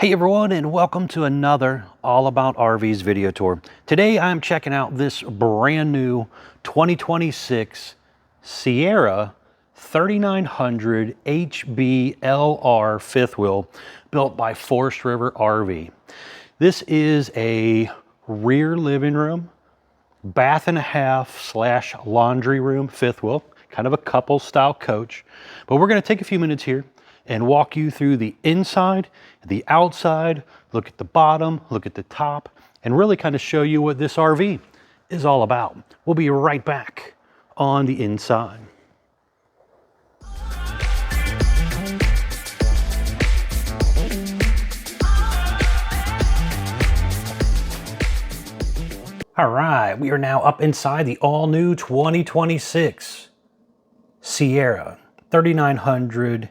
Hey everyone, and welcome to another All About RVs video tour. Today I'm checking out this brand new 2026 Sierra 3900 HBLR fifth wheel built by Forestriver RV. This is a rear living room, bath and a half slash laundry room fifth wheel, kind of a couple style coach. But we're going to take a few minutes here and walk you through the inside, the outside, look at the bottom, look at the top, and really kind of show you what this RV is all about. We'll be right back on the inside. All right, we are now up inside the all-new 2026 Sierra 3900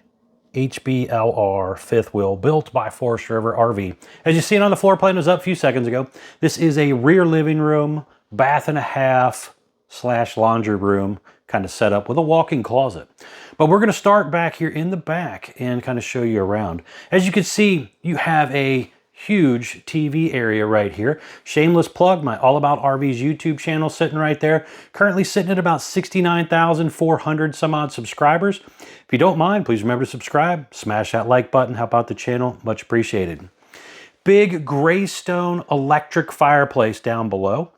HBLR fifth wheel built by Forestriver RV. As you see it on the floor plan, it was up a few seconds ago. This is a rear living room, bath and a half slash laundry room kind of set up with a walk-in closet. But we're going to start back here in the back and kind of show you around. As you can see, you have a huge TV area right here. Shameless plug, my All About RVs YouTube channel sitting right there. Currently sitting at about 69,400 some odd subscribers. If you don't mind, please remember to subscribe, smash that like button, help out the channel, much appreciated. Big Greystone electric fireplace down below.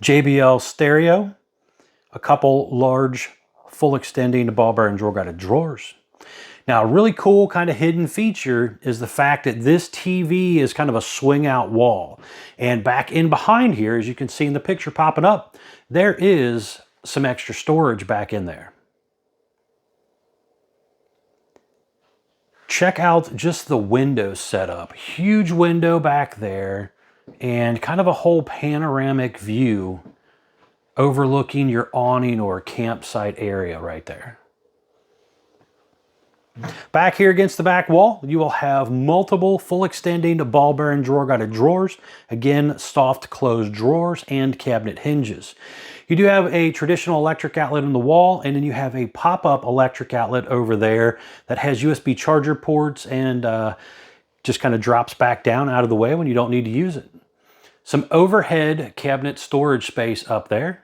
JBL stereo, a couple large full extending ball bearing drawer guided drawers. Now, a really cool kind of hidden feature is the fact that this TV is kind of a swing out wall. And back in behind here, as you can see in the picture popping up, there is some extra storage back in there. Check out just the window setup. Huge window back there and kind of a whole panoramic view overlooking your awning or campsite area right there. Back here against the back wall, you will have multiple full extending ball bearing drawer guided drawers. Again, soft closed drawers and cabinet hinges. You do have a traditional electric outlet in the wall, and then you have a pop-up electric outlet over there that has USB charger ports and just kind of drops back down out of the way when you don't need to use it. Some overhead cabinet storage space up there.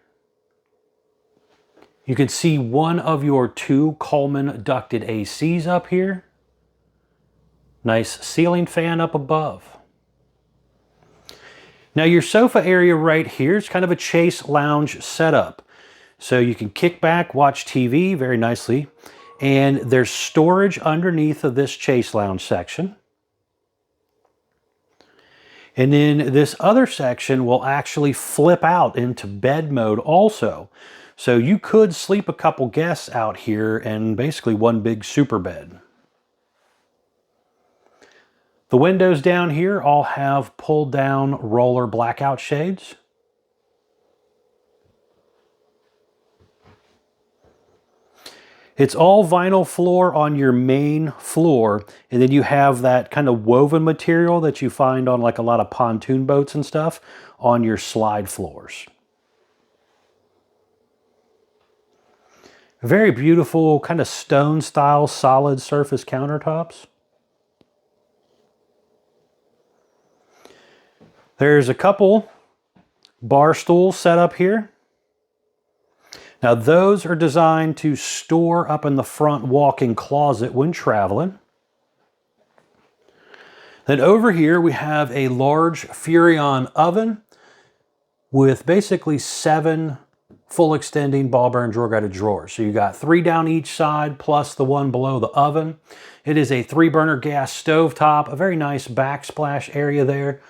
You can see one of your two Coleman ducted ACs up here. Nice ceiling fan up above. Now your sofa area right here is kind of a chase lounge setup. So you can kick back, watch TV very nicely. And there's storage underneath of this chase lounge section. And then this other section will actually flip out into bed mode also. So you could sleep a couple guests out here and basically one big super bed. The windows down here all have pulled down roller blackout shades. It's all vinyl floor on your main floor, and then you have that kind of woven material that you find on like a lot of pontoon boats and stuff on your slide floors. Very beautiful kind of stone style solid surface countertops. There's a couple bar stools set up here. Now those are designed to store up in the front walk-in closet when traveling. Then over here we have a large Furrion oven with basically 7 full extending ball bearing drawer guided drawers. So you got 3 down each side plus the one below the oven. It is a 3-burner gas stove top, a very nice backsplash area there.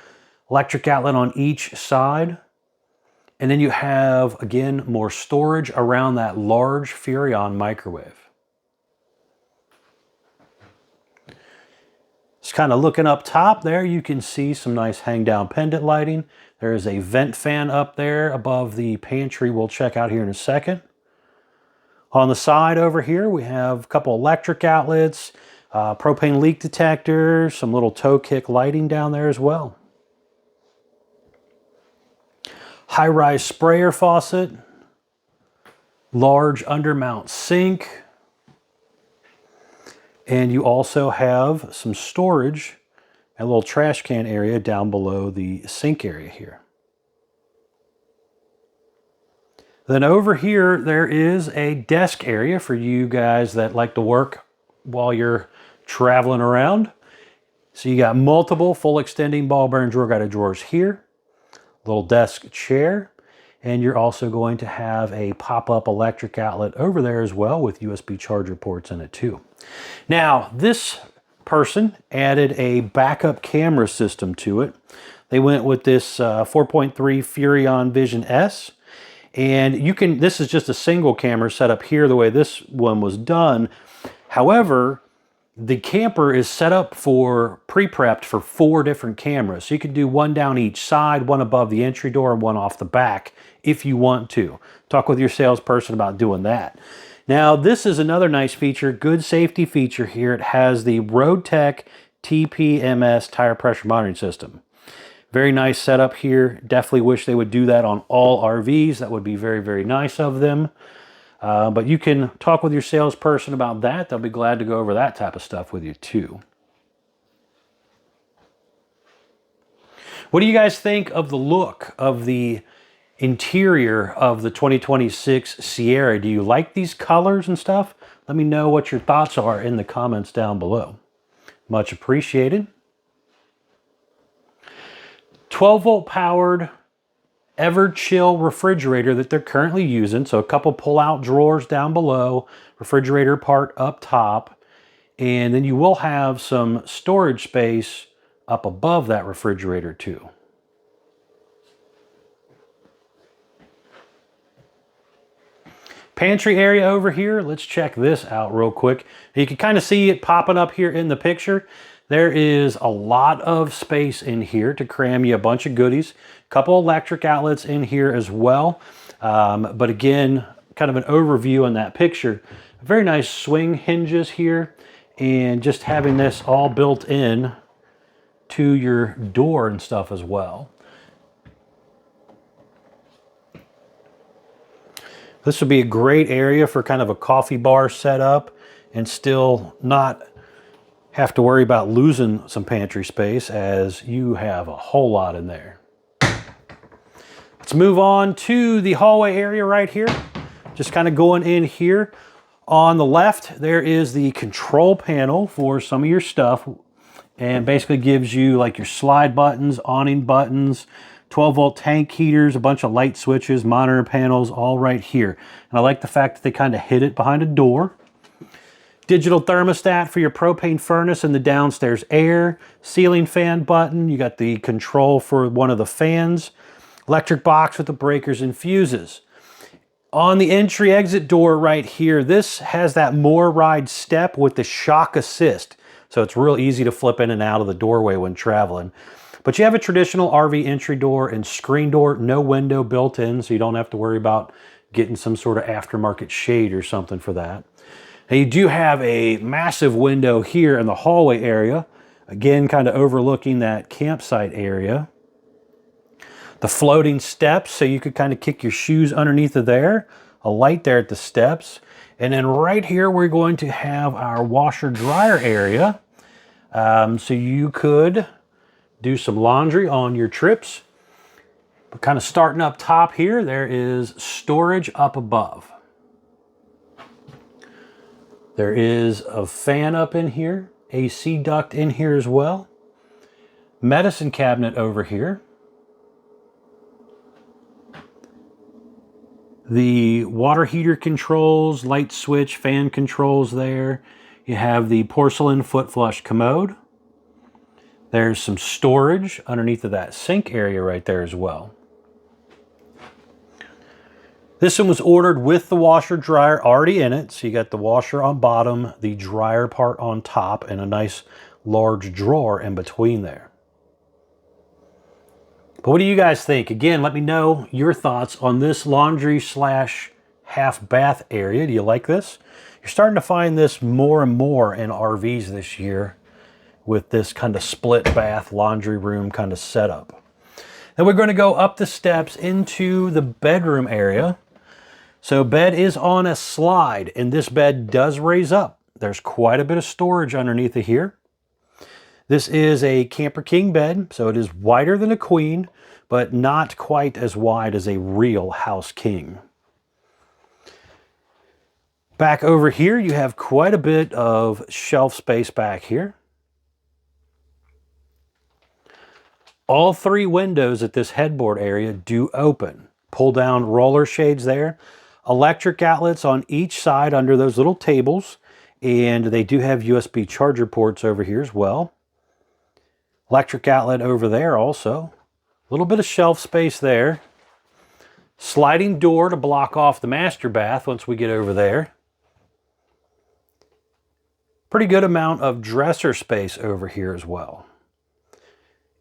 Electric outlet on each side. And then you have, again, more storage around that large Furrion microwave. Just kind of looking up top there, you can see some nice hang down pendant lighting. There is a vent fan up there above the pantry we'll check out here in a second. On the side over here, we have a couple electric outlets, propane leak detector, some little toe kick lighting down there as well. High-rise sprayer faucet, large undermount sink, and you also have some storage a little trash can area down below the sink area here. Then over here, there is a desk area for you guys that like to work while you're traveling around. So you got multiple full extending ball bearing drawer guided drawers here, little desk chair, and you're also going to have a pop-up electric outlet over there as well with USB charger ports in it too. Now, this person added a backup camera system to it. They went with this 4.3 Furrion Vision S. And you can, this is just a single camera set up here the way this one was done. However, the camper is set up for pre-prepped for 4 different cameras. So you can do one down each side, one above the entry door, and one off the back if you want to. Talk with your salesperson about doing that. Now, this is another nice feature, good safety feature here. It has the RoadTech TPMS tire pressure monitoring system. Very nice setup here. Definitely wish they would do that on all RVs. That would be very, very nice of them. But you can talk with your salesperson about that. They'll be glad to go over that type of stuff with you too. What do you guys think of the look of the interior of the 2026 Sierra? Do you like these colors and stuff? Let me know what your thoughts are in the comments down below. Much appreciated. 12-volt powered Everchill refrigerator that they're currently using. So a couple pull-out drawers down below, refrigerator part up top, and then you will have some storage space up above that refrigerator too. Pantry area over here. Let's check this out real quick. You can kind of see it popping up here in the picture. There is a lot of space in here to cram you a bunch of goodies. A couple electric outlets in here as well. But again, kind of an overview on that picture. Very nice swing hinges here. And just having this all built in to your door and stuff as well. This would be a great area for kind of a coffee bar setup and still not have to worry about losing some pantry space as you have a whole lot in there. Let's move on to the hallway area right here. Just kind of going in here. On the left, there is the control panel for some of your stuff and basically gives you like your slide buttons, awning buttons, 12-volt tank heaters, a bunch of light switches, monitor panels, all right here. And I like the fact that they kind of hid it behind a door. Digital thermostat for your propane furnace and the downstairs air. Ceiling fan button. You got the control for one of the fans. Electric box with the breakers and fuses. On the entry exit door right here, this has that more ride step with the shock assist. So it's real easy to flip in and out of the doorway when traveling. But you have a traditional RV entry door and screen door, no window built in, so you don't have to worry about getting some sort of aftermarket shade or something for that. Now you do have a massive window here in the hallway area, again kind of overlooking that campsite area. The floating steps, so you could kind of kick your shoes underneath of there. A light there at the steps. And then right here we're going to have our washer dryer area. So you could do some laundry on your trips. But kind of starting up top here, there is storage up above. There is a fan up in here, AC duct in here as well. Medicine cabinet over here. The water heater controls, light switch, fan controls there. You have the porcelain foot flush commode. There's some storage underneath of that sink area right there as well. This one was ordered with the washer dryer already in it. So you got the washer on bottom, the dryer part on top, and a nice large drawer in between there. But what do you guys think? Again, let me know your thoughts on this laundry slash half bath area. Do you like this? You're starting to find this more and more in RVs this year with this kind of split bath laundry room kind of setup. Then we're going to go up the steps into the bedroom area. So bed is on a slide and this bed does raise up. There's quite a bit of storage underneath of here. This is a camper king bed, so it is wider than a queen, but not quite as wide as a real house king. Back over here, you have quite a bit of shelf space back here. All three windows at this headboard area do open. Pull down roller shades there. Electric outlets on each side under those little tables. And they do have USB charger ports over here as well. Electric outlet over there also. A little bit of shelf space there. Sliding door to block off the master bath once we get over there. Pretty good amount of dresser space over here as well.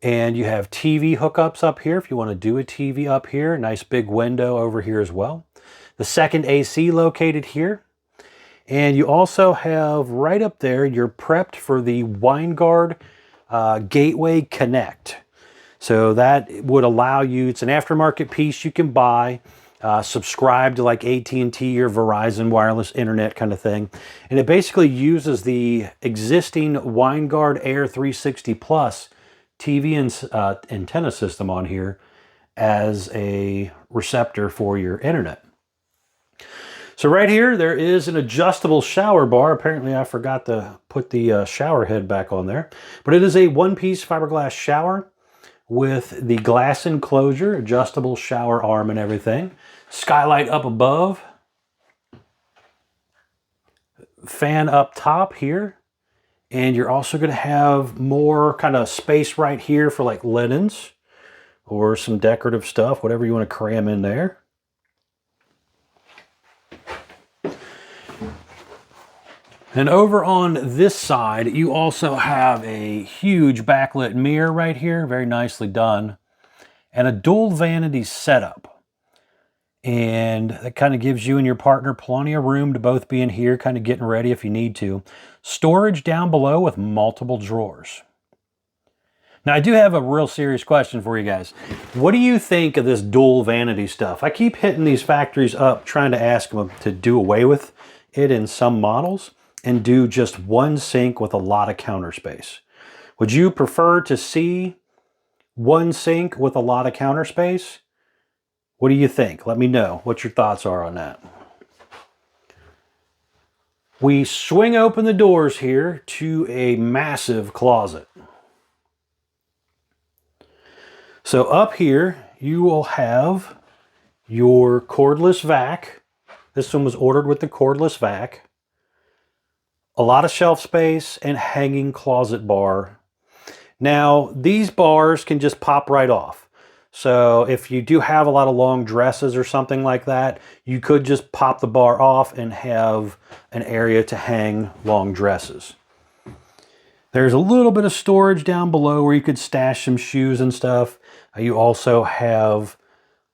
And you have TV hookups up here if you want to do a TV up here. Nice big window over here as well. The second AC located here. And you also have right up there, you're prepped for the Winegard Gateway Connect. So that would allow you, it's an aftermarket piece you can buy, subscribe to like AT&T or Verizon wireless internet kind of thing. And it basically uses the existing Winegard Air 360 Plus TV and antenna system on here as a receptor for your internet. So right here, there is an adjustable shower bar. Apparently, I forgot to put the shower head back on there. But it is a one-piece fiberglass shower with the glass enclosure, adjustable shower arm and everything. Skylight up above. Fan up top here. And you're also going to have more kind of space right here for like linens or some decorative stuff, whatever you want to cram in there. And over on this side, you also have a huge backlit mirror right here, very nicely done, and a dual vanity setup. And that kind of gives you and your partner plenty of room to both be in here, kind of getting ready if you need to. Storage down below with multiple drawers. Now, I do have a real serious question for you guys. What do you think of this dual vanity stuff? I keep hitting these factories up trying to ask them to do away with it in some models and do just one sink with a lot of counter space. Would you prefer to see one sink with a lot of counter space? What do you think? Let me know what your thoughts are on that. We swing open the doors here to a massive closet. So up here, you will have your cordless vac. This one was ordered with the cordless vac. A lot of shelf space and hanging closet bar. Now, these bars can just pop right off. So if you do have a lot of long dresses or something like that, you could just pop the bar off and have an area to hang long dresses. There's a little bit of storage down below where you could stash some shoes and stuff. You also have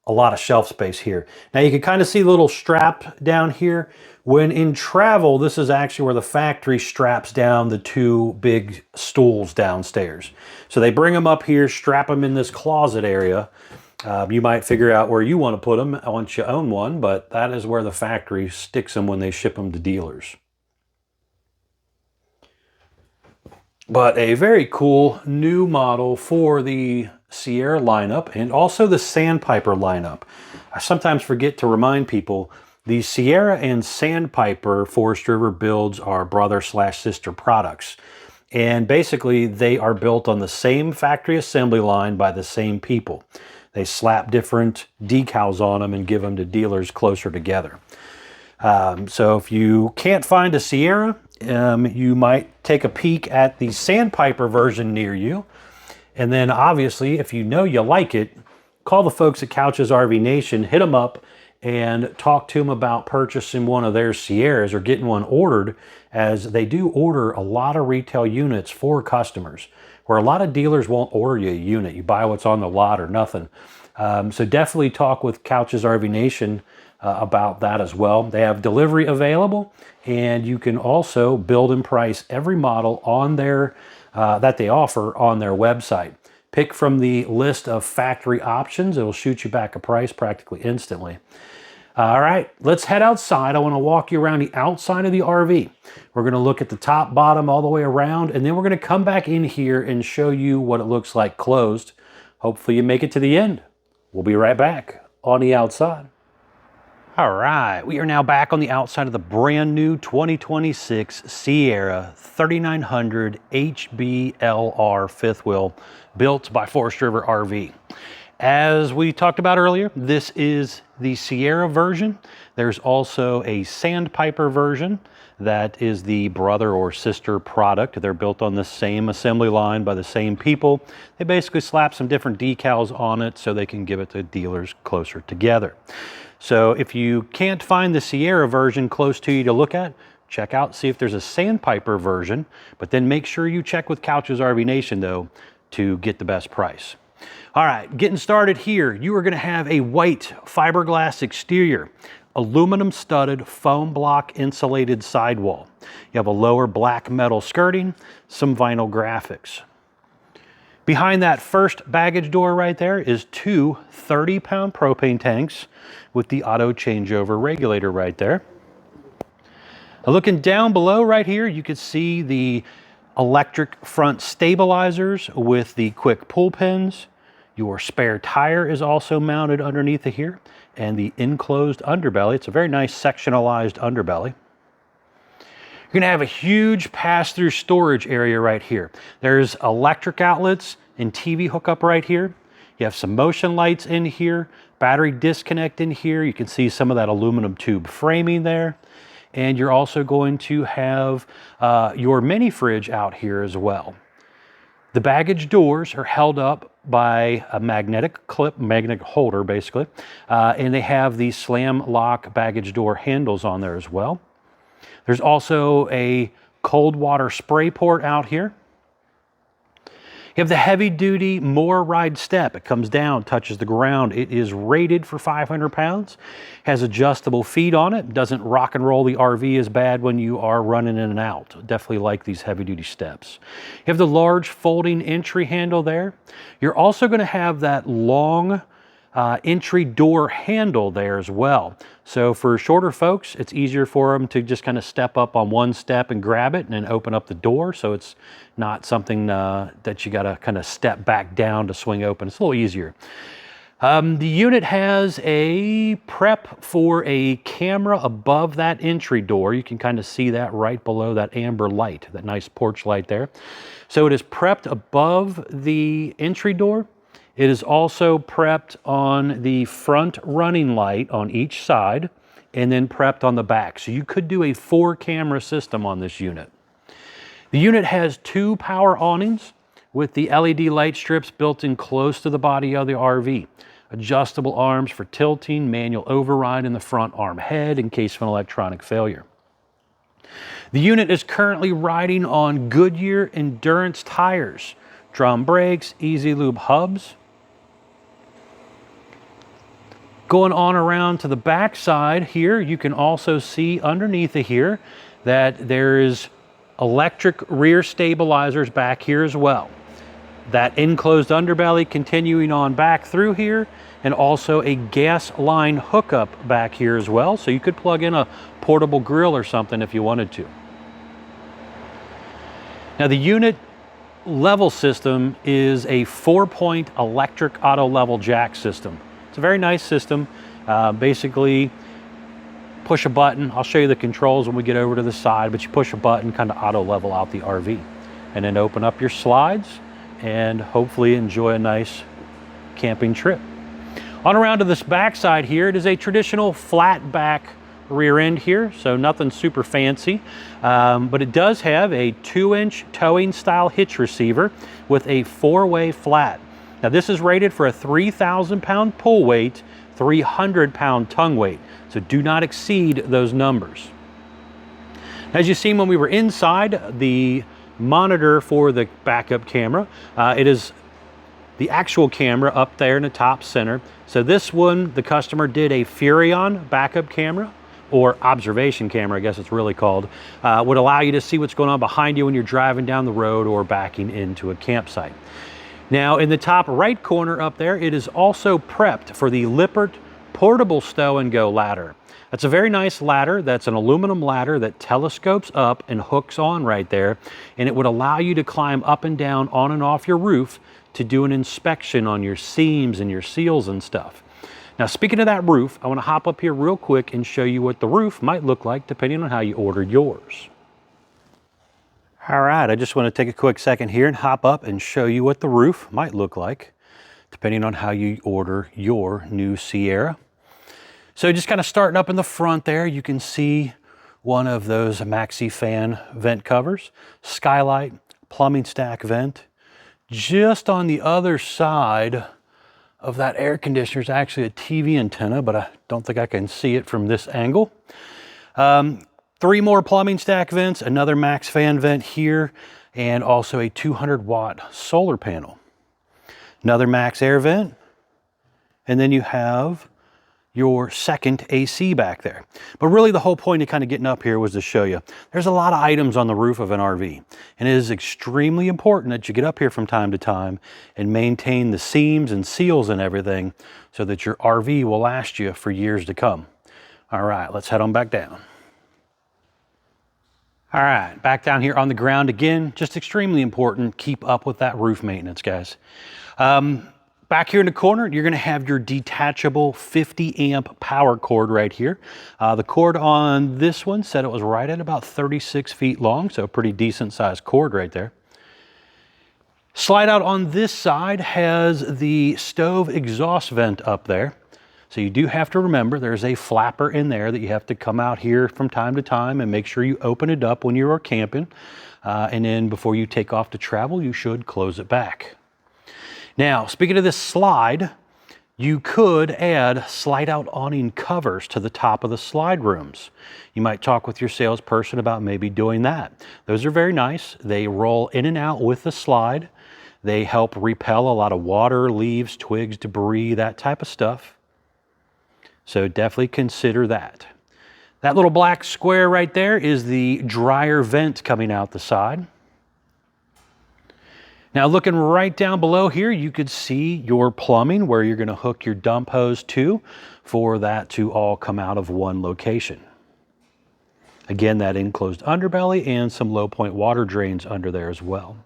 a lot of shelf space here. Now you can kind of see the little strap down here. When in travel, this is actually where the factory straps down the two big stools downstairs. So they bring them up here, strap them in this closet area. You might figure out where you want to put them once you own one, but that is where the factory sticks them when they ship them to dealers. But a very cool new model for the Sierra lineup and also the Sandpiper lineup. I sometimes forget to remind people the Sierra and Sandpiper Forestriver builds are brother/sister products. And basically they are built on the same factory assembly line by the same people. They slap different decals on them and give them to dealers closer together. So if you can't find a Sierra, you might take a peek at the Sandpiper version near you. And then obviously, if you know you like it, call the folks at Couch's RV Nation, hit them up and talk to them about purchasing one of their Sierras or getting one ordered, as they do order a lot of retail units for customers, where a lot of dealers won't order you a unit. You buy what's on the lot or nothing. So definitely talk with Couch's RV Nation about that as well. They have delivery available, and you can also build and price every model on their that they offer on their website. Pick from the list of factory options. It will shoot you back a price practically instantly. All right, let's head outside. I want to walk you around the outside of the RV. We're going to look at the top, bottom, all the way around, and then we're going to come back in here and show you what it looks like closed. Hopefully you make it to the end. We'll be right back on the outside. All right, we are now back on the outside of the brand new 2026 Sierra 3900 HBLR fifth wheel built by Forestriver RV. As we talked about earlier, this is the Sierra version. There's also a Sandpiper version that is the brother or sister product. They're built on the same assembly line by the same people. They basically slap some different decals on it so they can give it to dealers closer together. So if you can't find the Sierra version close to you to look at, check out, see if there's a Sandpiper version, but then make sure you check with Couch's RV Nation though to get the best price. All right, getting started here, you are gonna have a white fiberglass exterior, aluminum studded foam block insulated sidewall. You have a lower black metal skirting, some vinyl graphics. Behind that first baggage door right there is two 30-pound propane tanks with the auto changeover regulator right there. Now looking down below right here, you can see the electric front stabilizers with the quick pull pins. Your spare tire is also mounted underneath of here, and the enclosed underbelly. It's a very nice sectionalized underbelly. You're gonna have a huge pass-through storage area right here. There's electric outlets and TV hookup right here. You have some motion lights in here, battery disconnect in here. You can see some of that aluminum tube framing there. And you're also going to have your mini fridge out here as well. The baggage doors are held up by a magnetic clip, magnetic holder basically, and they have these slam lock baggage door handles on there as well. There's also a cold water spray port out here. You have the heavy duty mower ride step. It comes down, touches the ground. It is rated for 500 pounds, has adjustable feet on it, doesn't rock and roll the RV as bad when you are running in and out. Definitely like these heavy duty steps. You have the large folding entry handle there. You're also going to have that long entry door handle there as well. So for shorter folks, it's easier for them to just kind of step up on one step and grab it and then open up the door. So it's not something that you got to kind of step back down to swing open. It's a little easier. The unit has a prep for a camera above that entry door. You can kind of see that right below that amber light, that nice porch light there. So it is prepped above the entry door. It is also prepped on the front running light on each side and then prepped on the back. So you could do a 4-camera system on this unit. The unit has 2 power awnings with the LED light strips built in close to the body of the RV. Adjustable arms for tilting, manual override in the front arm head in case of an electronic failure. The unit is currently riding on Goodyear Endurance tires, drum brakes, Easy Lube hubs. Going on around to the back side here, you can also see underneath of here that there is electric rear stabilizers back here as well. That enclosed underbelly continuing on back through here, and also a gas line hookup back here as well. So you could plug in a portable grill or something if you wanted to. Now the unit level system is a 4-point electric auto level jack system. It's a very nice system. Basically, push a button. I'll show you the controls when we get over to the side, but you push a button, kind of auto level out the RV. And then open up your slides and hopefully enjoy a nice camping trip. On around to this back side here, it is a traditional flat back rear end here, so nothing super fancy. But it does have a 2-inch towing style hitch receiver with a 4-way flat. Now this is rated for a 3,000 pound pull weight, 300 pound tongue weight. So do not exceed those numbers. As you seen when we were inside, the monitor for the backup camera, it is the actual camera up there in the top center. So this one, the customer did a Furrion backup camera, or observation camera, I guess it's really called, would allow you to see what's going on behind you when you're driving down the road or backing into a campsite. Now in the top right corner up there, it is also prepped for the Lippert portable stow and go ladder. That's a very nice ladder. That's an aluminum ladder that telescopes up and hooks on right there, and it would allow you to climb up and down on and off your roof to do an inspection on your seams and your seals and stuff. Now, speaking of that roof, I want to hop up here real quick and show you what the roof might look like depending on how you ordered yours. All right, I just want to take a quick second here and hop up and show you what the roof might look like depending on how you order your new Sierra. So just kind of starting up in the front there, you can see one of those maxi fan vent covers, skylight, plumbing stack vent. Just on the other side of that air conditioner is actually a TV antenna, but I don't think I can see it from this angle. 3 more plumbing stack vents, another max fan vent here, and also a 200-watt solar panel. Another max air vent, and then you have your second AC back there. But really the whole point of kind of getting up here was to show you there's a lot of items on the roof of an RV, and it is extremely important that you get up here from time to time and maintain the seams and seals and everything so that your RV will last you for years to come. All right, let's head on back down. All right, back down here on the ground again, just extremely important. Keep up with that roof maintenance, guys. Back here in the corner, you're gonna have your detachable 50 amp power cord right here. The cord on this one said it was right at about 36 feet long, so a pretty decent sized cord right there. Slide out on this side has the stove exhaust vent up there. So you do have to remember there's a flapper in there that you have to come out here from time to time and make sure you open it up when you are camping. And then before you take off to travel, you should close it back. Now, speaking of this slide, you could add slide out awning covers to the top of the slide rooms. You might talk with your salesperson about maybe doing that. Those are very nice. They roll in and out with the slide. They help repel a lot of water, leaves, twigs, debris, that type of stuff. So definitely consider that. That little black square right there is the dryer vent coming out the side. Now looking right down below here, you could see your plumbing where you're going to hook your dump hose to for that to all come out of one location. Again, that enclosed underbelly and some low point water drains under there as well.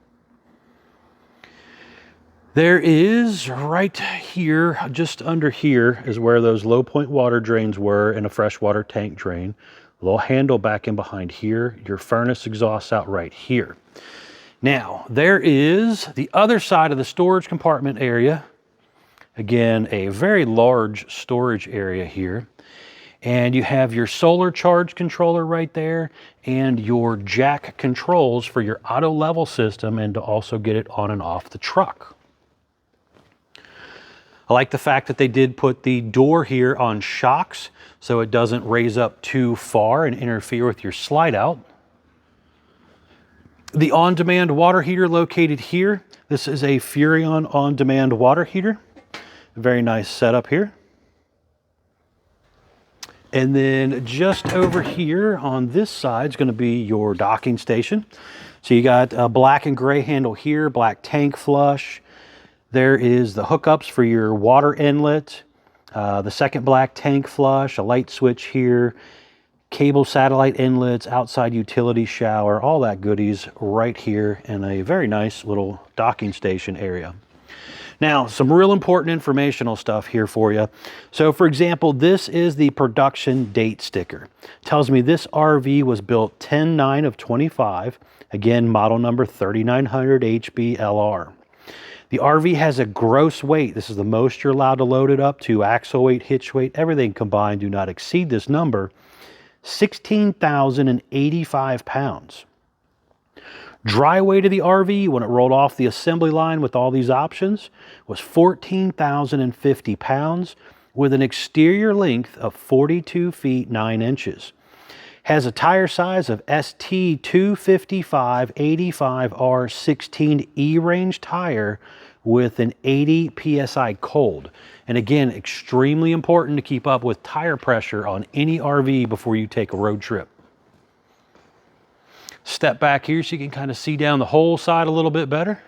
There is right here, just under here is where those low point water drains were and a freshwater tank drain. A little handle back in behind here. Your furnace exhausts out right here. Now, there is the other side of the storage compartment area. Again, a very large storage area here. And you have your solar charge controller right there and your jack controls for your auto level system and to also get it on and off the truck. I like the fact that they did put the door here on shocks so it doesn't raise up too far and interfere with your slide out. The on-demand water heater located here. This is a Furrion on-demand water heater. Very nice setup here. And then just over here on this side is going to be your docking station. So you got a black and gray handle here, black tank flush. There is the hookups for your water inlet, the second black tank flush, a light switch here, cable satellite inlets, outside utility shower, all that goodies right here in a very nice little docking station area. Now, some real important informational stuff here for you. So for example, this is the production date sticker. Tells me this RV was built 10/9 of 25. Again, model number 3900 HBLR. The RV has a gross weight. This is the most you're allowed to load it up to. Axle weight, hitch weight, everything combined do not exceed this number. 16,085 pounds. Dry weight of the RV when it rolled off the assembly line with all these options was 14,050 pounds with an exterior length of 42 feet 9 inches. Has a tire size of ST 255/85R 16E range tire with an 80 PSI cold. And again, extremely important to keep up with tire pressure on any RV before you take a road trip. Step back here so you can kind of see down the whole side a little bit better.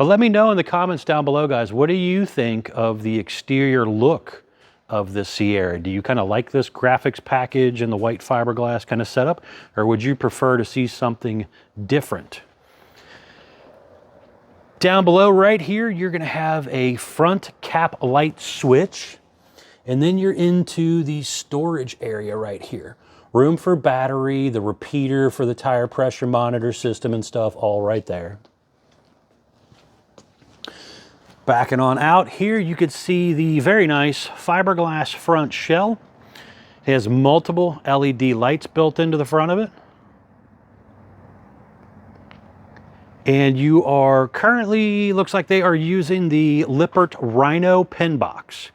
But let me know in the comments down below, guys, what do you think of the exterior look of the Sierra? Do you kind of like this graphics package and the white fiberglass kind of setup, or would you prefer to see something different? Down below right here, you're going to have a front cap light switch, and then you're into the storage area right here. Room for battery, the repeater for the tire pressure monitor system and stuff, all right there. Backing on out here, you could see the very nice fiberglass front shell. It has multiple LED lights built into the front of it. And you are currently, looks like they are using the Lippert Rhino pen box.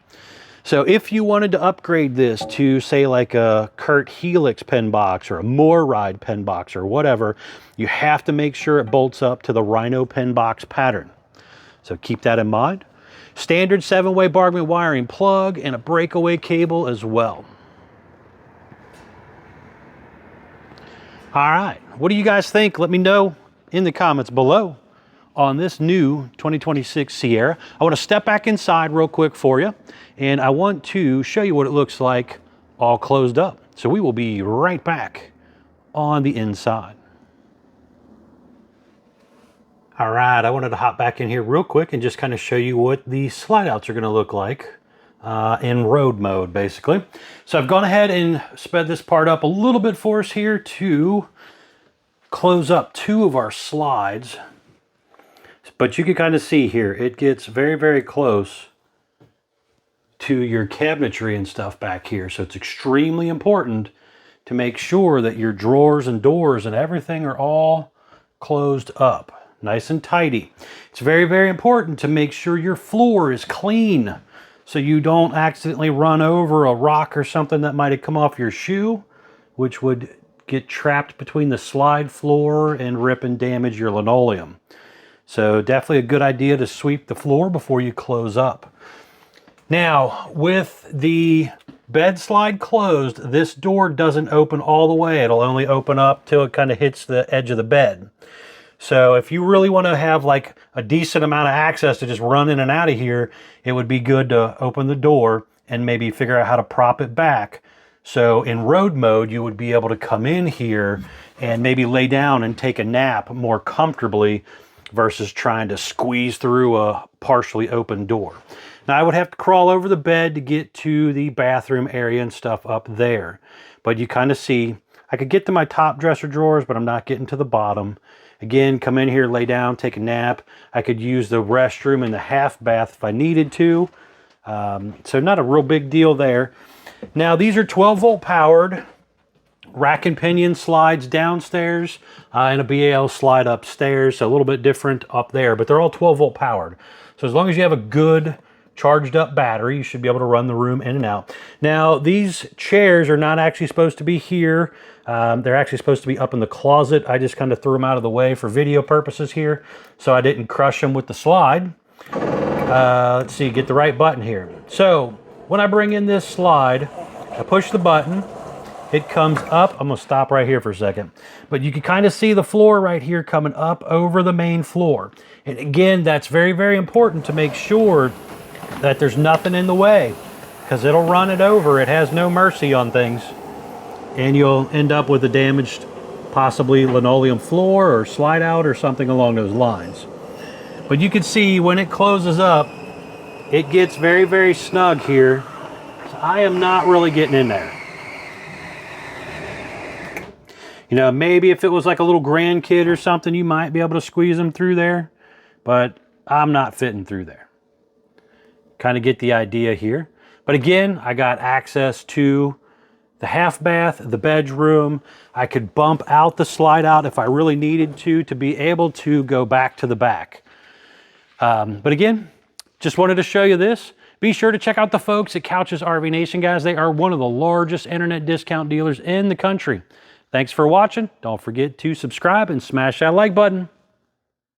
So if you wanted to upgrade this to, say, like a Kurt Helix pen box or a Moorride pen box or whatever, you have to make sure it bolts up to the Rhino pen box pattern. So keep that in mind. Standard 7-way Bargman wiring plug and a breakaway cable as well. All right, what do you guys think? Let me know in the comments below on this new 2026 Sierra. I want to step back inside real quick for you, and I want to show you what it looks like all closed up. So we will be right back on the inside. All right, I wanted to hop back in here real quick and just kind of show you what the slide outs are going to look like in road mode, basically. So I've gone ahead and sped this part up a little bit for us here to close up 2 of our slides. But you can kind of see here, it gets very, very close to your cabinetry and stuff back here. So it's extremely important to make sure that your drawers and doors and everything are all closed up. Nice and tidy. It's very, very important to make sure your floor is clean so you don't accidentally run over a rock or something that might have come off your shoe, which would get trapped between the slide floor and rip and damage your linoleum. So definitely a good idea to sweep the floor before you close up. Now, with the bed slide closed, this door doesn't open all the way. It'll only open up till it kind of hits the edge of the bed. So if you really want to have like a decent amount of access to just run in and out of here, it would be good to open the door and maybe figure out how to prop it back. So in road mode, you would be able to come in here and maybe lay down and take a nap more comfortably versus trying to squeeze through a partially open door. Now I would have to crawl over the bed to get to the bathroom area and stuff up there. But you kind of see, I could get to my top dresser drawers, but I'm not getting to the bottom. Again, come in here, lay down, take a nap. I could use the restroom and the half bath if I needed to. So not a real big deal there. Now these are 12-volt powered rack and pinion slides downstairs and a BAL slide upstairs. So a little bit different up there, but they're all 12-volt powered. So as long as you have a good charged up battery, you should be able to run the room in and out. Now these chairs are not actually supposed to be here. They're actually supposed to be up in the closet. I just kind of threw them out of the way for video purposes here, so I didn't crush them with the slide. Let's see, get the right button here. So when I bring in this slide, I push the button, it comes up. I'm gonna stop right here for a second, but you can kind of see the floor right here coming up over the main floor. And again, that's very, very important to make sure that there's nothing in the way, because it'll run it over. It has no mercy on things, and you'll end up with a damaged, possibly linoleum floor or slide out or something along those lines. But you can see when it closes up, it gets very, very snug here. So I am not really getting in there. You know, maybe if it was like a little grandkid or something, you might be able to squeeze them through there, but I'm not fitting through there. Kind of get the idea here. But again, I got access to the half bath, the bedroom. I could bump out the slide out if I really needed to be able to go back to the back. But again, just wanted to show you this. Be sure to check out the folks at Couch's RV Nation, guys. They are one of the largest internet discount dealers in the country. Thanks for watching. Don't forget to subscribe and smash that like button.